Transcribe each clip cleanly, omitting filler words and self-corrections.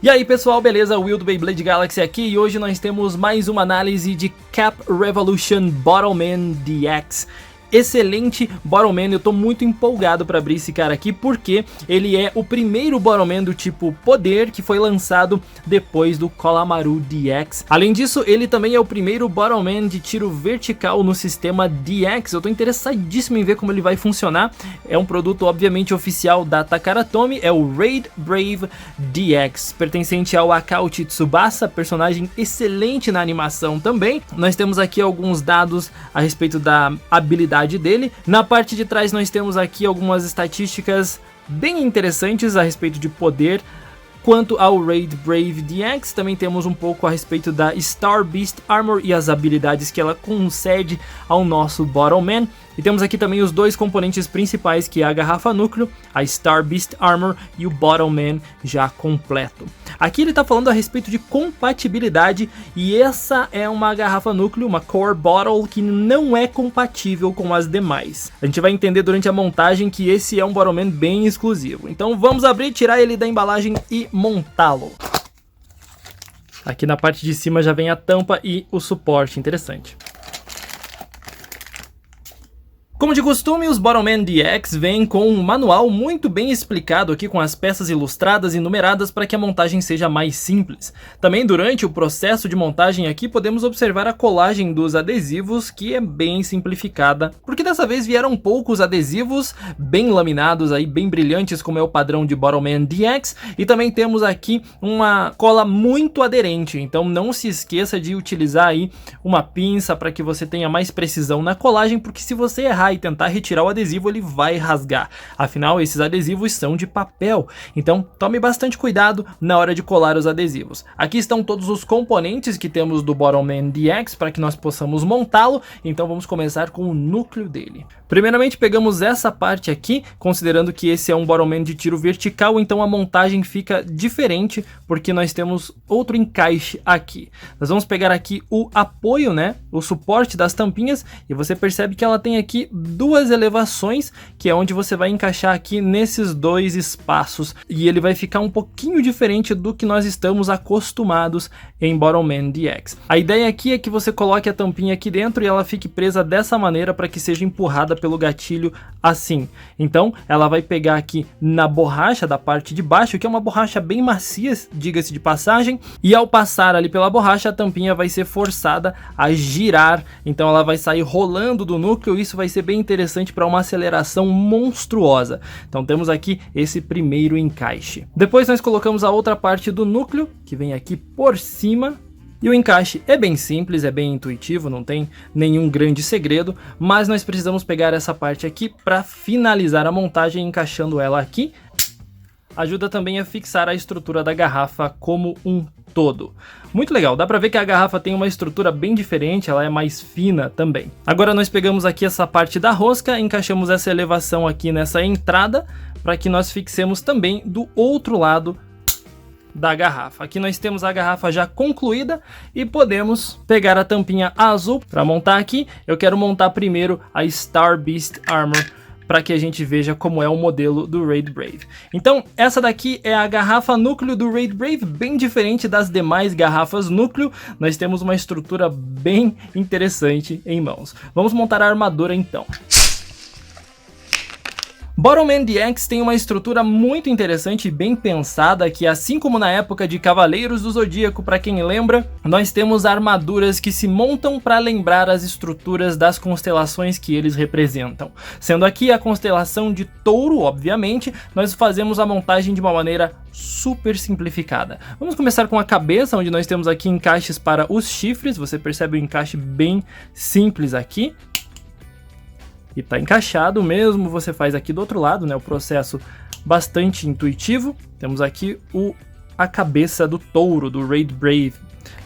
E aí pessoal, beleza? Will do Beyblade Galaxy aqui e hoje nós temos mais uma análise de Cap Revolution Bottleman DX. Excelente Bottleman, eu tô muito empolgado para abrir esse cara aqui porque ele é o primeiro Bottleman do tipo poder que foi lançado depois do Kolamaru DX. Além disso, ele também é o primeiro Bottleman de tiro vertical no sistema DX. Eu tô interessadíssimo em ver como ele vai funcionar. É um produto obviamente oficial da Takara Tomy, é o Raid Brave DX, pertencente ao Akauchi Tsubasa, personagem excelente na animação também. Nós temos aqui alguns dados a respeito da habilidade dele. Na parte de trás nós temos aqui algumas estatísticas bem interessantes a respeito de poder. Quanto ao Raid Brave DX, também temos um pouco a respeito da Star Beast Armor e as habilidades que ela concede ao nosso Bottleman. E temos aqui também os dois componentes principais, que é a garrafa núcleo, a Star Beast Armor e o Bottleman já completo. Aqui ele está falando a respeito de compatibilidade e essa é uma garrafa núcleo, uma Core Bottle, que não é compatível com as demais. A gente vai entender durante a montagem que esse é um Bottleman bem exclusivo. Então vamos abrir, tirar ele da embalagem e montá-lo. Aqui na parte de cima já vem a tampa e o suporte, interessante. Como de costume, os Bottleman DX vêm com um manual muito bem explicado aqui com as peças ilustradas e numeradas para que a montagem seja mais simples. Também durante o processo de montagem aqui podemos observar a colagem dos adesivos, que é bem simplificada, porque dessa vez vieram poucos adesivos bem laminados, aí, bem brilhantes, como é o padrão de Bottleman DX, e também temos aqui uma cola muito aderente, então não se esqueça de utilizar aí uma pinça para que você tenha mais precisão na colagem, porque se você errar e tentar retirar o adesivo, ele vai rasgar. Afinal, esses adesivos são de papel, então tome bastante cuidado na hora de colar os adesivos. Aqui estão todos os componentes que temos do Bottleman DX para que nós possamos montá-lo, então vamos começar com o núcleo dele. Primeiramente pegamos essa parte aqui, considerando que esse é um Bottleman de tiro vertical, então a montagem fica diferente, porque nós temos outro encaixe aqui. Nós vamos pegar aqui o apoio, né, o suporte das tampinhas, e você percebe que ela tem aqui duas elevações, que é onde você vai encaixar aqui nesses dois espaços, e ele vai ficar um pouquinho diferente do que nós estamos acostumados em Bottleman DX. A ideia aqui é que você coloque a tampinha aqui dentro e ela fique presa dessa maneira para que seja empurrada pelo gatilho assim. Então ela vai pegar aqui na borracha da parte de baixo, que é uma borracha bem macia, diga-se de passagem, e ao passar ali pela borracha a tampinha vai ser forçada a girar, então ela vai sair rolando do núcleo. Isso vai ser bem interessante para uma aceleração monstruosa. Então temos aqui esse primeiro encaixe. Depois nós colocamos a outra parte do núcleo, que vem aqui por cima. E o encaixe é bem simples, é bem intuitivo, não tem nenhum grande segredo, mas nós precisamos pegar essa parte aqui para finalizar a montagem, encaixando ela aqui. Ajuda também a fixar a estrutura da garrafa como um todo. Muito legal, dá pra ver que a garrafa tem uma estrutura bem diferente, ela é mais fina também. Agora nós pegamos aqui essa parte da rosca, encaixamos essa elevação aqui nessa entrada, para que nós fixemos também do outro lado da garrafa. Aqui nós temos a garrafa já concluída e podemos pegar a tampinha azul para montar aqui. Eu quero montar primeiro a Star Beast Armor, para que a gente veja como é o modelo do Raid Brave. Então essa daqui é a garrafa núcleo do Raid Brave, bem diferente das demais garrafas núcleo. Nós temos uma estrutura bem interessante em mãos. Vamos montar a armadura então. Bottleman DX tem uma estrutura muito interessante e bem pensada, que assim como na época de Cavaleiros do Zodíaco, para quem lembra, nós temos armaduras que se montam para lembrar as estruturas das constelações que eles representam. Sendo aqui a constelação de Touro, obviamente, nós fazemos a montagem de uma maneira super simplificada. Vamos começar com a cabeça, onde nós temos aqui encaixes para os chifres. Você percebe o encaixe bem simples aqui. E tá encaixado mesmo, você faz aqui do outro lado, né? O processo bastante intuitivo. Temos aqui a cabeça do touro, do Raid Brave.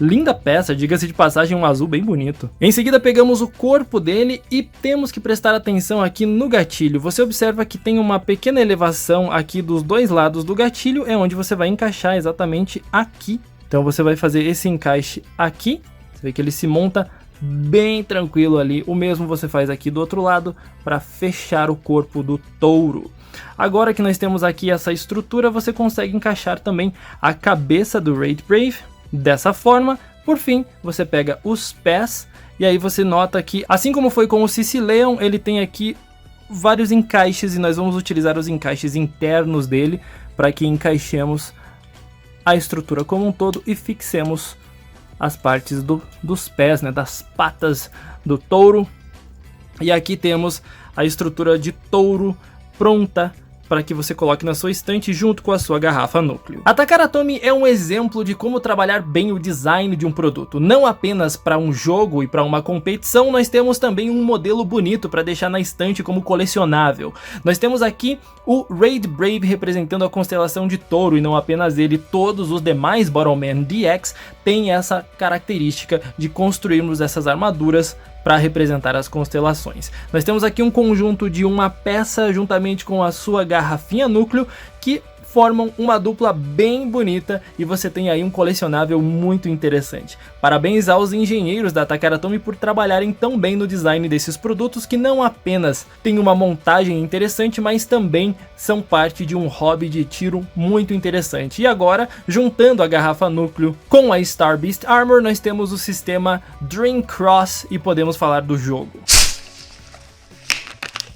Linda peça, diga-se de passagem, um azul bem bonito. Em seguida pegamos o corpo dele e temos que prestar atenção aqui no gatilho. Você observa que tem uma pequena elevação aqui dos dois lados do gatilho, é onde você vai encaixar exatamente aqui. Então você vai fazer esse encaixe aqui, você vê que ele se monta bem tranquilo ali. O mesmo você faz aqui do outro lado para fechar o corpo do touro. Agora que nós temos aqui essa estrutura, você consegue encaixar também a cabeça do Raid Brave dessa forma. Por fim, você pega os pés e aí você nota que, assim como foi com o Sicilian, ele tem aqui vários encaixes e nós vamos utilizar os encaixes internos dele para que encaixemos a estrutura como um todo e fixemos as partes dos pés, né, das patas do touro. E aqui temos a estrutura de touro pronta para que você coloque na sua estante junto com a sua garrafa núcleo. A Takara Tomy é um exemplo de como trabalhar bem o design de um produto. Não apenas para um jogo e para uma competição, nós temos também um modelo bonito para deixar na estante como colecionável. Nós temos aqui o Raid Brave representando a constelação de touro, e não apenas ele, todos os demais Battleman DX têm essa característica de construirmos essas armaduras para representar as constelações. Nós temos aqui um conjunto de uma peça juntamente com a sua garrafinha núcleo que formam uma dupla bem bonita e você tem aí um colecionável muito interessante. Parabéns aos engenheiros da Takara Tomy por trabalharem tão bem no design desses produtos que não apenas tem uma montagem interessante, mas também são parte de um hobby de tiro muito interessante. E agora, juntando a garrafa núcleo com a Star Beast Armor, nós temos o sistema Dream Cross e podemos falar do jogo.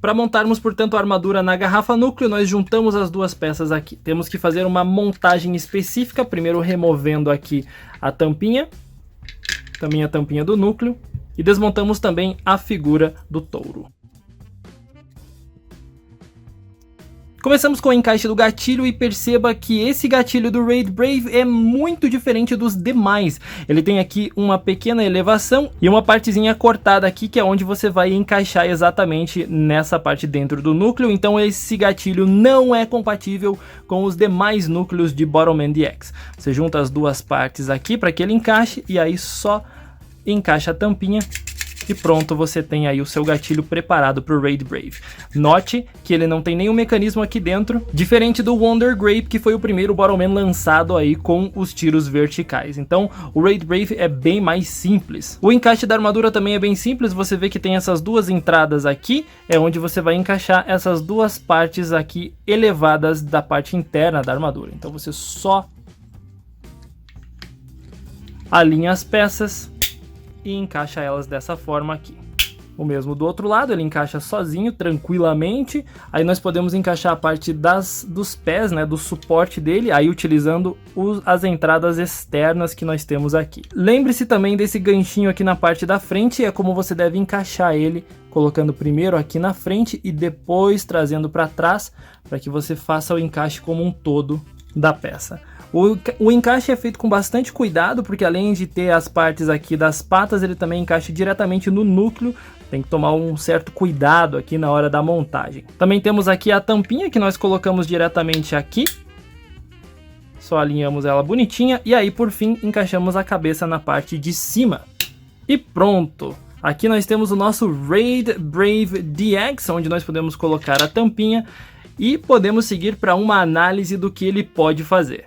Para montarmos, portanto, a armadura na garrafa núcleo, nós juntamos as duas peças aqui. Temos que fazer uma montagem específica, primeiro removendo aqui a tampinha, também a tampinha do núcleo, e desmontamos também a figura do touro. Começamos com o encaixe do gatilho e perceba que esse gatilho do Raid Brave é muito diferente dos demais. Ele tem aqui uma pequena elevação e uma partezinha cortada aqui, que é onde você vai encaixar exatamente nessa parte dentro do núcleo. Então esse gatilho não é compatível com os demais núcleos de Battleman DX. Você junta as duas partes aqui para que ele encaixe e aí só encaixa a tampinha. E pronto, você tem aí o seu gatilho preparado para o Raid Brave. Note que ele não tem nenhum mecanismo aqui dentro, diferente do Wonder Grape, que foi o primeiro Battleman lançado aí com os tiros verticais. Então o Raid Brave é bem mais simples. O encaixe da armadura também é bem simples, você vê que tem essas duas entradas aqui, é onde você vai encaixar essas duas partes aqui elevadas da parte interna da armadura. Então você só alinha as peças e encaixa elas dessa forma aqui. O mesmo do outro lado, ele encaixa sozinho, tranquilamente. Aí nós podemos encaixar a parte dos pés, né, do suporte dele, aí utilizando as entradas externas que nós temos aqui. Lembre-se também desse ganchinho aqui na parte da frente, é como você deve encaixar ele, colocando primeiro aqui na frente e depois trazendo para trás, para que você faça o encaixe como um todo da peça. O encaixe é feito com bastante cuidado, porque além de ter as partes aqui das patas, ele também encaixa diretamente no núcleo. Tem que tomar um certo cuidado aqui na hora da montagem. Também temos aqui a tampinha que nós colocamos diretamente aqui. Só alinhamos ela bonitinha e aí por fim encaixamos a cabeça na parte de cima. E pronto! Aqui nós temos o nosso Raid Brave DX, onde nós podemos colocar a tampinha e podemos seguir para uma análise do que ele pode fazer.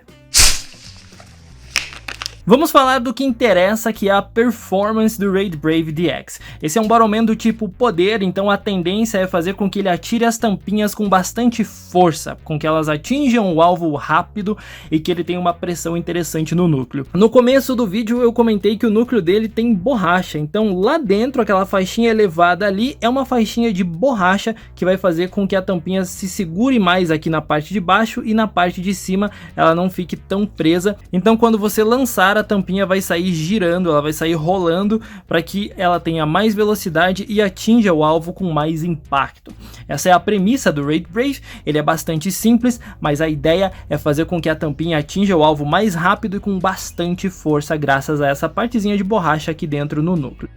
Vamos falar do que interessa, que é a performance do Raid Brave DX. Esse é um Battleman do tipo poder, então a tendência é fazer com que ele atire as tampinhas com bastante força, com que elas atinjam o alvo rápido e que ele tenha uma pressão interessante no núcleo. No começo do vídeo eu comentei que o núcleo dele tem borracha, então lá dentro aquela faixinha elevada ali é uma faixinha de borracha que vai fazer com que a tampinha se segure mais aqui na parte de baixo e na parte de cima ela não fique tão presa. Então quando você lançar, a tampinha vai sair girando, ela vai sair rolando para que ela tenha mais velocidade e atinja o alvo com mais impacto. Essa é a premissa do Raid Brave, ele é bastante simples, mas a ideia é fazer com que a tampinha atinja o alvo mais rápido e com bastante força graças a essa partezinha de borracha aqui dentro no núcleo.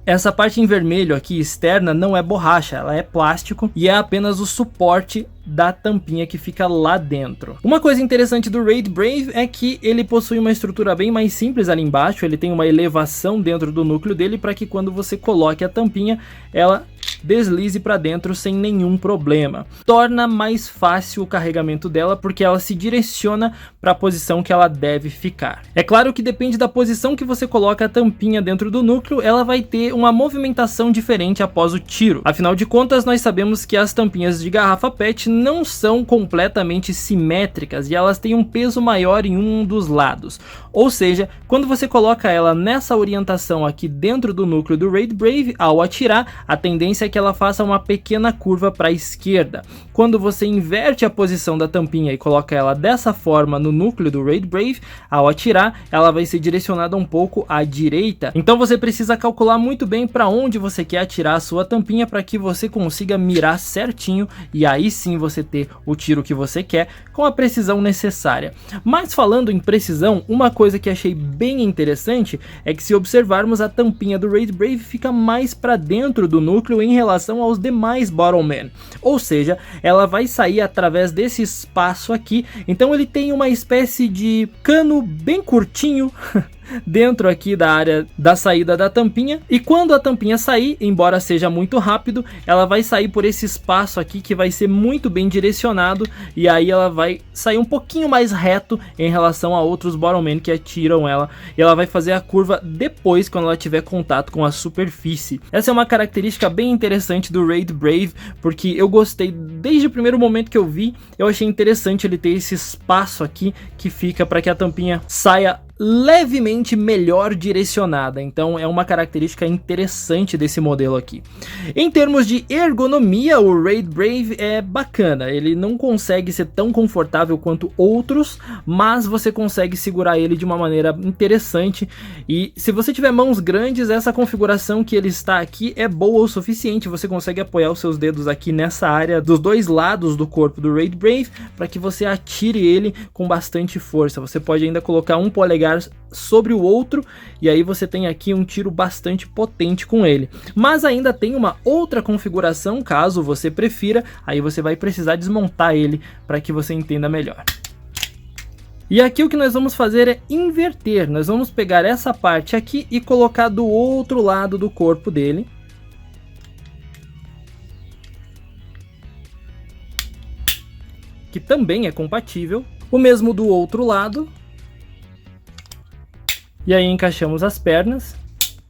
Essa parte em vermelho aqui externa não é borracha, ela é plástico e é apenas o suporte da tampinha que fica lá dentro. Uma coisa interessante do Raid Brave é que ele possui uma estrutura bem mais simples ali embaixo, ele tem uma elevação dentro do núcleo dele para que quando você coloque a tampinha, ela deslize para dentro sem nenhum problema. Torna mais fácil o carregamento dela porque ela se direciona para a posição que ela deve ficar. É claro que depende da posição que você coloca a tampinha dentro do núcleo, ela vai ter uma movimentação diferente após o tiro. Afinal de contas, nós sabemos que as tampinhas de garrafa PET não são completamente simétricas e elas têm um peso maior em um dos lados. Ou seja, quando você coloca ela nessa orientação aqui dentro do núcleo do Raid Brave, ao atirar, a tendência é que ela faça uma pequena curva para a esquerda. Quando você inverte a posição da tampinha e coloca ela dessa forma no núcleo do Raid Brave, ao atirar, ela vai ser direcionada um pouco à direita. Então você precisa calcular muito bem para onde você quer atirar a sua tampinha para que você consiga mirar certinho e aí sim você ter o tiro que você quer com a precisão necessária. Mas falando em precisão, uma coisa que achei bem interessante é que se observarmos a tampinha do Raid Brave fica mais para dentro do núcleo em relação aos demais Bottlemen. Ou seja, ela vai sair através desse espaço aqui, então ele tem uma espécie de cano bem curtinho dentro aqui da área da saída da tampinha, e quando a tampinha sair, embora seja muito rápido, ela vai sair por esse espaço aqui que vai ser muito bem direcionado, e aí ela vai sair um pouquinho mais reto em relação a outros Bottlemen que atiram ela, e ela vai fazer a curva depois quando ela tiver contato com a superfície. Essa é uma característica bem interessante do Raid Brave, porque eu gostei desde o primeiro momento que eu vi, eu achei interessante ele ter esse espaço aqui que fica para que a tampinha saia levemente melhor direcionada, então é uma característica interessante desse modelo aqui. Em termos de ergonomia, o Raid Brave é bacana, ele não consegue ser tão confortável quanto outros, mas você consegue segurar ele de uma maneira interessante, e se você tiver mãos grandes, essa configuração que ele está aqui é boa o suficiente, você consegue apoiar os seus dedos aqui nessa área dos dois lados do corpo do Raid Brave, para que você atire ele com bastante força. Você pode ainda colocar um polegar sobre o outro e aí você tem aqui um tiro bastante potente com ele, mas ainda tem uma outra configuração caso você prefira, aí você vai precisar desmontar ele para que você entenda melhor. E aqui o que nós vamos fazer é inverter, nós vamos pegar essa parte aqui e colocar do outro lado do corpo dele, que também é compatível, o mesmo do outro lado. E aí encaixamos as pernas.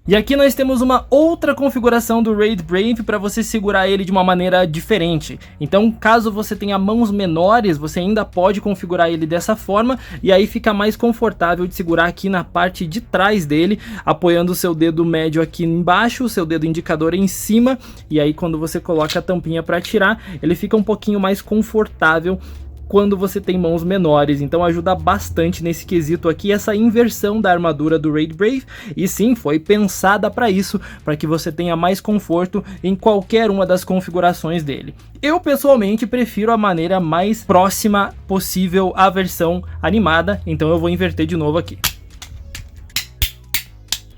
E aqui nós temos uma outra configuração do Raid Brave para você segurar ele de uma maneira diferente. Então, caso você tenha mãos menores, você ainda pode configurar ele dessa forma, e aí fica mais confortável de segurar aqui na parte de trás dele, apoiando o seu dedo médio aqui embaixo, o seu dedo indicador em cima, e aí quando você coloca a tampinha para atirar, ele fica um pouquinho mais confortável quando você tem mãos menores, então ajuda bastante nesse quesito aqui, essa inversão da armadura do Raid Brave, e sim, foi pensada para isso, para que você tenha mais conforto em qualquer uma das configurações dele. Eu pessoalmente prefiro a maneira mais próxima possível à versão animada, então eu vou inverter de novo aqui.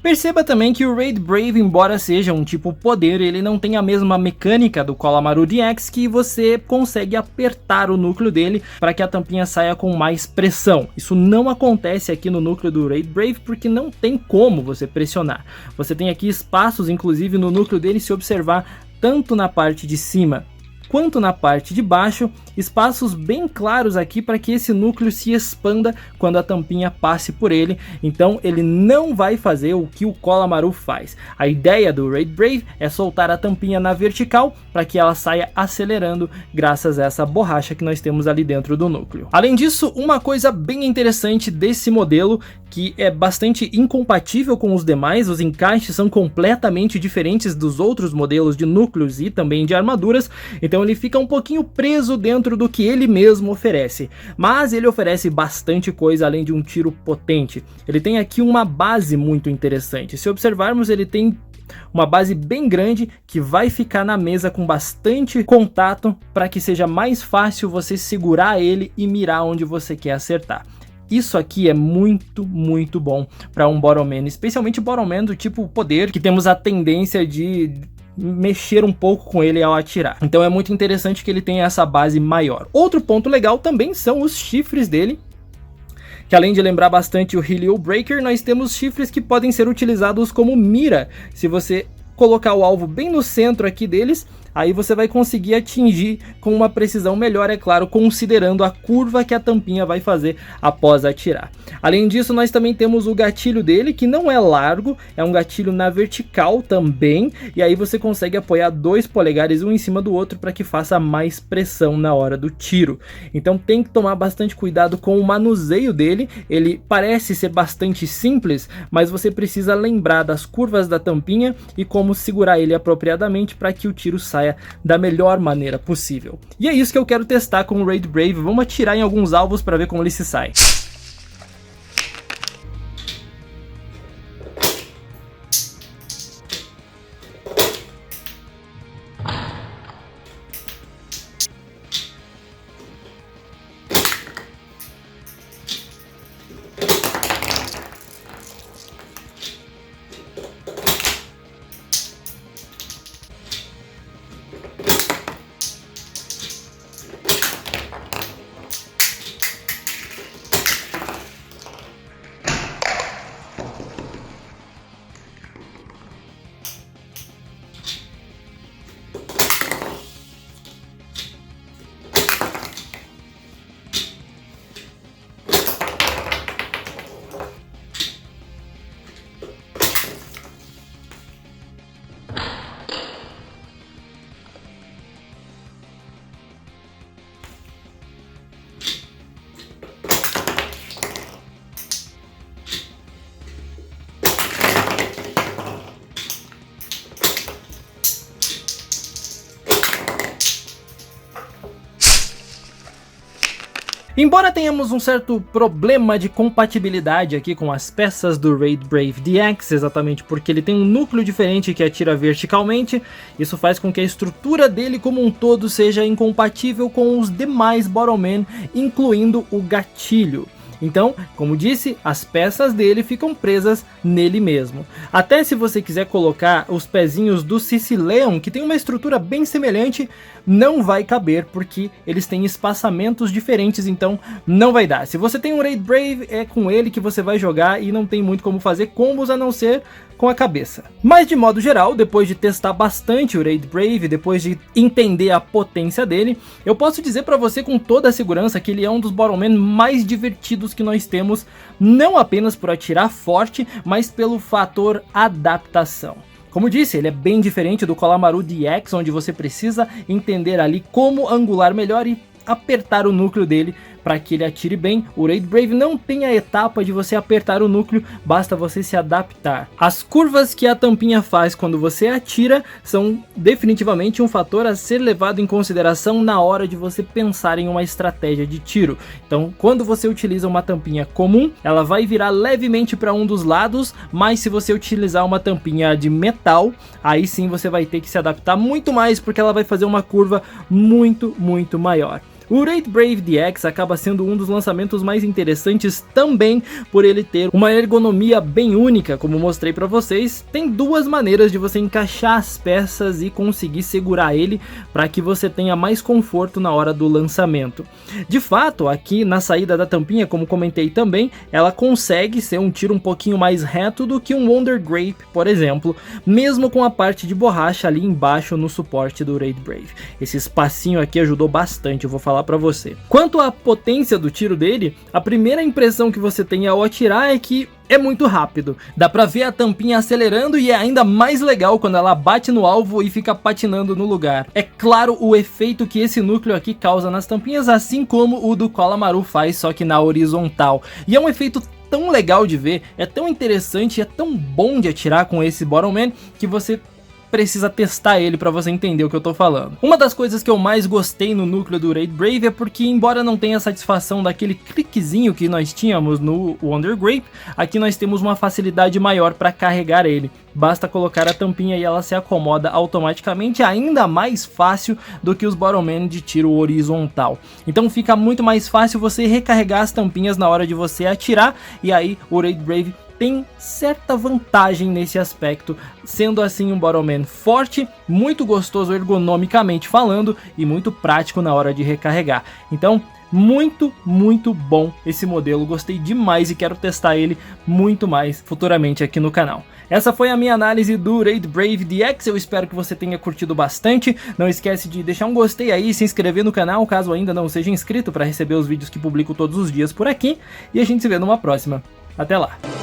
Perceba também que o Raid Brave, embora seja um tipo poder, ele não tem a mesma mecânica do Call of Maru DX, que você consegue apertar o núcleo dele para que a tampinha saia com mais pressão. Isso não acontece aqui no núcleo do Raid Brave porque não tem como você pressionar. Você tem aqui espaços, inclusive no núcleo dele, se observar tanto na parte de cima quanto na parte de baixo, espaços bem claros aqui para que esse núcleo se expanda quando a tampinha passe por ele, então ele não vai fazer o que o Call of Maru faz. A ideia do Raid Brave é soltar a tampinha na vertical para que ela saia acelerando graças a essa borracha que nós temos ali dentro do núcleo. Além disso, uma coisa bem interessante desse modelo, que é bastante incompatível com os demais, os encaixes são completamente diferentes dos outros modelos de núcleos e também de armaduras, então ele fica um pouquinho preso dentro do que ele mesmo oferece, mas ele oferece bastante coisa além de um tiro potente. Ele tem aqui uma base muito interessante, se observarmos ele tem uma base bem grande que vai ficar na mesa com bastante contato para que seja mais fácil você segurar ele e mirar onde você quer acertar. Isso aqui é muito bom para um Bottlemen, especialmente Bottlemen do tipo poder, que temos a tendência de mexer um pouco com ele ao atirar. Então é muito interessante que ele tenha essa base maior. Outro ponto legal também são os chifres dele, que além de lembrar bastante o Helio Breaker, nós temos chifres que podem ser utilizados como mira. Se você colocar o alvo bem no centro aqui deles, aí você vai conseguir atingir com uma precisão melhor, é claro, considerando a curva que a tampinha vai fazer após atirar. Além disso, nós também temos o gatilho dele, que não é largo, é um gatilho na vertical também, e aí você consegue apoiar 2 polegares um em cima do outro para que faça mais pressão na hora do tiro. Então tem que tomar bastante cuidado com o manuseio dele. Ele parece ser bastante simples, mas você precisa lembrar das curvas da tampinha e como segurar ele apropriadamente para que o tiro saia da melhor maneira possível. E é isso que eu quero testar com o Raid Brave. Vamos atirar em alguns alvos para ver como ele se sai. Embora tenhamos um certo problema de compatibilidade aqui com as peças do Raid Brave DX, exatamente porque ele tem um núcleo diferente que atira verticalmente, isso faz com que a estrutura dele como um todo seja incompatível com os demais Bottle-Man, incluindo o gatilho. Então, como disse, as peças dele ficam presas nele mesmo. Até se você quiser colocar os pezinhos do Sicilian, que tem uma estrutura bem semelhante, não vai caber porque eles têm espaçamentos diferentes, então não vai dar. Se você tem um Raid Brave, é com ele que você vai jogar e não tem muito como fazer combos a não ser com a cabeça. Mas de modo geral, depois de testar bastante o Raid Brave, depois de entender a potência dele, eu posso dizer pra você com toda a segurança que ele é um dos Bottle-Man mais divertidos que nós temos, não apenas por atirar forte, mas pelo fator adaptação. Como disse, ele é bem diferente do Kolamaru DX, onde você precisa entender ali como angular melhor e apertar o núcleo dele para que ele atire bem. O Raid Brave não tem a etapa de você apertar o núcleo, basta você se adaptar. As curvas que a tampinha faz quando você atira são definitivamente um fator a ser levado em consideração na hora de você pensar em uma estratégia de tiro. Então, quando você utiliza uma tampinha comum, ela vai virar levemente para um dos lados, mas se você utilizar uma tampinha de metal, aí sim você vai ter que se adaptar muito mais, porque ela vai fazer uma curva muito maior. O Raid Brave DX acaba sendo um dos lançamentos mais interessantes também por ele ter uma ergonomia bem única, como mostrei para vocês. Tem duas maneiras de você encaixar as peças e conseguir segurar ele para que você tenha mais conforto na hora do lançamento. De fato, aqui na saída da tampinha, como comentei também, ela consegue ser um tiro um pouquinho mais reto do que um Wonder Grape, por exemplo, mesmo com a parte de borracha ali embaixo no suporte do Raid Brave. Esse espacinho aqui ajudou bastante, eu vou falar para você. Quanto à potência do tiro dele, a primeira impressão que você tem ao atirar é que é muito rápido. Dá pra ver a tampinha acelerando e é ainda mais legal quando ela bate no alvo e fica patinando no lugar. É claro o efeito que esse núcleo aqui causa nas tampinhas, assim como o do Kolamaru faz, só que na horizontal. E é um efeito tão legal de ver, é tão interessante, é tão bom de atirar com esse Bottle-Man que você precisa testar ele para você entender o que eu tô falando. Uma das coisas que eu mais gostei no núcleo do Raid Brave é porque, embora não tenha a satisfação daquele cliquezinho que nós tínhamos no Wonder Grape, aqui nós temos uma facilidade maior para carregar ele. Basta colocar a tampinha e ela se acomoda automaticamente, ainda mais fácil do que os Bottle-Man de tiro horizontal. Então fica muito mais fácil você recarregar as tampinhas na hora de você atirar, e aí o Raid Brave tem certa vantagem nesse aspecto, sendo assim um Bottle-Man forte, muito gostoso ergonomicamente falando e muito prático na hora de recarregar. Então, Muito, muito bom esse modelo, gostei demais e quero testar ele muito mais futuramente aqui no canal. Essa foi a minha análise do Raid Brave DX, eu espero que você tenha curtido bastante. Não esquece de deixar um gostei aí, se inscrever no canal caso ainda não seja inscrito para receber os vídeos que publico todos os dias por aqui. E a gente se vê numa próxima. Até lá!